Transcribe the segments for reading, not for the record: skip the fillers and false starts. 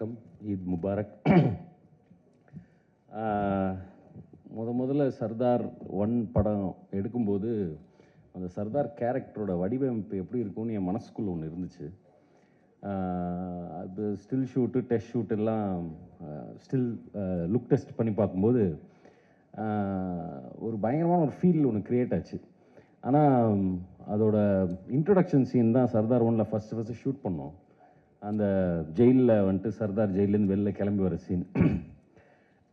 வணக்கம். ஈத் முபாரக். முதல்ல சர்தார் 1 படம் எடுக்கும்போது அந்த சர்தார் கேரக்டரோட வடிவமைப்பு எப்படி இருக்கும்னு என் மனசுக்குள்ளே ஒன்று இருந்துச்சு. அது ஸ்டில் ஷூட்டு, டெஸ்ட் ஷூட் எல்லாம் ஸ்டில் லுக் டெஸ்ட் பண்ணி பார்க்கும்போது ஒரு பயங்கரமான ஒரு ஃபீல் ஒன்று க்ரியேட் ஆச்சு. ஆனால் அதோட இன்ட்ரொடக்ஷன் சீன் தான் சர்தார் 1ல் ஃபஸ்ட்டு ஷூட் பண்ணோம். அந்த ஜெயிலில் வந்துட்டு சர்தார் ஜெயிலேருந்து வெளில கிளம்பி வர சீன்.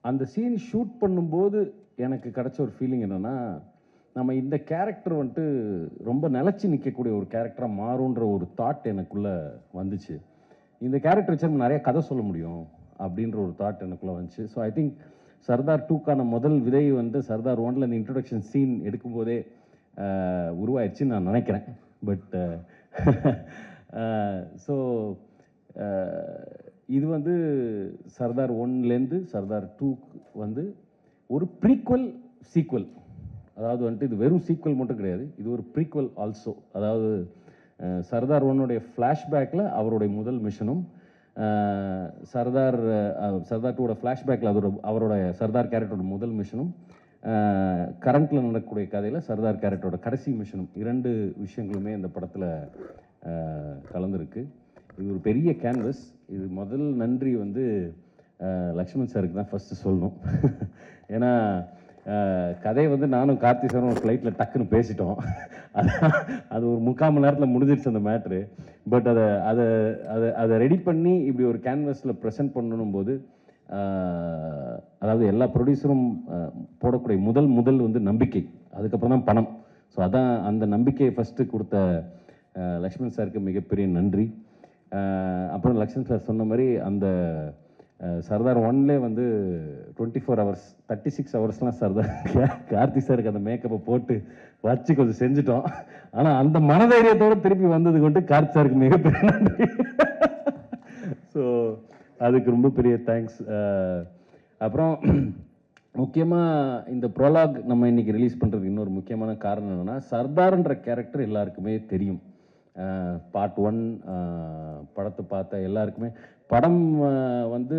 அந்த சீன் ஷூட் பண்ணும்போது எனக்கு கிடச்ச ஒரு ஃபீலிங் என்னென்னா, நம்ம இந்த கேரக்டர் வந்துட்டு ரொம்ப நிலச்சி நிற்கக்கூடிய ஒரு கேரக்டராக மாறுன்ற ஒரு தாட் எனக்குள்ளே வந்துச்சு. இந்த கேரக்டர் வச்சு நம்ம நிறைய கதை சொல்ல முடியும் அப்படின்ற ஒரு தாட் எனக்குள்ளே வந்துச்சு. ஸோ ஐ திங்க் சர்தார் 2க்கான முதல் விதை வந்து சர்தார் 1ல் இந்த இன்ட்ரொடக்ஷன் சீன் எடுக்கும்போதே உருவாயிடுச்சுன்னு நான் நினைக்கிறேன். பட் ஸோ இது வந்து சர்தார் 1லேருந்து சர்தார் 2க்கு வந்து ஒரு ப்ரீக்வல் சீக்வல். அதாவது வந்துட்டு இது வெறும் சீக்வல் மட்டும் கிடையாது, இது ஒரு ப்ரீக்வல் ஆல்சோ. அதாவது சர்தார் 1உடைய ஃப்ளாஷ்பேக்கில் அவருடைய முதல் மிஷனும், சர்தார் 2ஓட ஃப்ளாஷ்பேக்கில் அவரோட சர்தார் கேரக்டரோட முதல் மிஷனும், கரண்ட்டில் நடக்கக்கூடிய கதையில் சர்தார் கேரக்டரோட கடைசி மிஷனும், 2 விஷயங்களுமே இந்த படத்தில் கலந்துருக்கு. இது ஒரு பெரிய கேன்வஸ். இது முதல் நன்றி வந்து லக்ஷ்மண் சாருக்கு தான் ஃபஸ்ட்டு சொல்லணும். ஏன்னா கதையை வந்து நானும் கார்த்தி சாரும் ஒரு ஃப்ளைட்டில் டக்குன்னு பேசிட்டோம். அது ஒரு 3/4 மணி நேரத்தில் முடிஞ்சிருச்சு அந்த மேட்ரு. பட் அதை ரெடி பண்ணி இப்படி ஒரு கேன்வஸில் ப்ரெசென்ட் பண்ணணும் போது, அதாவது எல்லா ப்ரொடியூசரும் போடக்கூடிய முதல் வந்து நம்பிக்கை, அதுக்கப்புறம் தான் பணம். ஸோ அதான் அந்த நம்பிக்கையை ஃபஸ்ட்டு கொடுத்த லக்ஷ்மண் சாருக்கு மிகப்பெரிய நன்றி. அப்புறம் லக்ஷ்மண் சார் சொன்ன மாதிரி அந்த சர்தார் 1லே வந்து 24 ஹவர்ஸ் 36 ஹவர்ஸ்லாம் சர்தார் கார்த்தி சாருக்கு அந்த மேக்கப்பை போட்டு வச்சு கொஞ்சம் செஞ்சுட்டோம். ஆனால் அந்த மனதைரியத்தோடு திருப்பி வந்தது கொண்டு கார்த்தி சாருக்கு மிகப்பெரிய நன்றி. ஸோ அதுக்கு ரொம்ப பெரிய தேங்க்ஸ். அப்புறம் முக்கியமாக இந்த ப்ரோலாக் நம்ம இன்னைக்கு ரிலீஸ் பண்ணுறதுக்கு இன்னொரு முக்கியமான காரணம் என்னென்னா, சர்தார்ன்ற கேரக்டர் எல்லாருக்குமே தெரியும். பார்ட் 1 படத்தை பார்த்த எல்லாருக்குமே படம் வந்து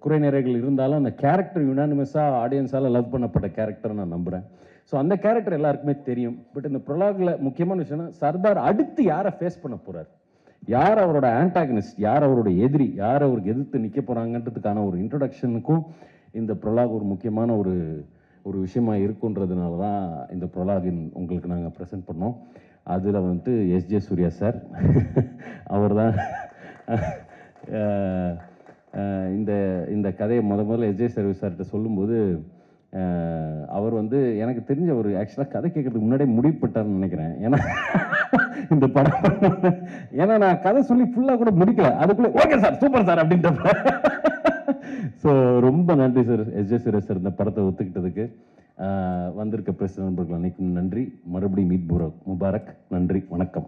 குறை நிறைகள் இருந்தாலும் அந்த கேரக்டர் யுனானிமஸாக ஆடியன்ஸால் லவ் பண்ணப்பட்ட கேரக்டர் நான் நம்புகிறேன். ஸோ அந்த கேரக்டர் எல்லாருக்குமே தெரியும். பட் இந்த ப்ரொலாகில் முக்கியமான விஷயம்னா, சர்தார் அடுத்து யாரை ஃபேஸ் பண்ண போகிறார், யார் அவரோட ஆன்டாகனிஸ்ட், யார் அவரோட எதிரி, யார் அவருக்கு எதிர்த்து நிற்க போகிறாங்கன்றதுக்கான ஒரு இன்ட்ரொடக்ஷனுக்கும் இந்த ப்ரொலாக் ஒரு முக்கியமான ஒரு விஷயமா இருக்குன்றதுனால தான் இந்த ப்ரொலாகின் உங்களுக்கு நாங்கள் ப்ரெசென்ட் பண்ணோம். அதில் வந்துட்டு எஸ்ஜே சூர்யா சார் அவர் தான் இந்த கதையை முதல்ல எஸ்ஜே சூர்யா சார்கிட்ட சொல்லும்போது, அவர் வந்து எனக்கு தெரிஞ்ச ஒரு ஆக்சுவலாக கதை கேட்கறதுக்கு முன்னாடியே முடிவு பண்ணிட்டார்னு நினைக்கிறேன். ஏன்னா இந்த படம் ஏன்னா நான் கதை சொல்லி ஃபுல்லாக கூட முடிக்கல, அதுக்குள்ளே ஓகே சார் சூப்பர் சார் அப்படின்ற. ஸோ ரொம்ப நன்றி சார் எஸ்ஜே சூர்யா சார் இந்த படத்தை ஒத்துக்கிட்டதுக்கு. வந்திருக்க பிரஸ் நண்பர்கள் அனைக்கும் நன்றி. மறுபடியும் ஈத் முபாரக். நன்றி, வணக்கம்.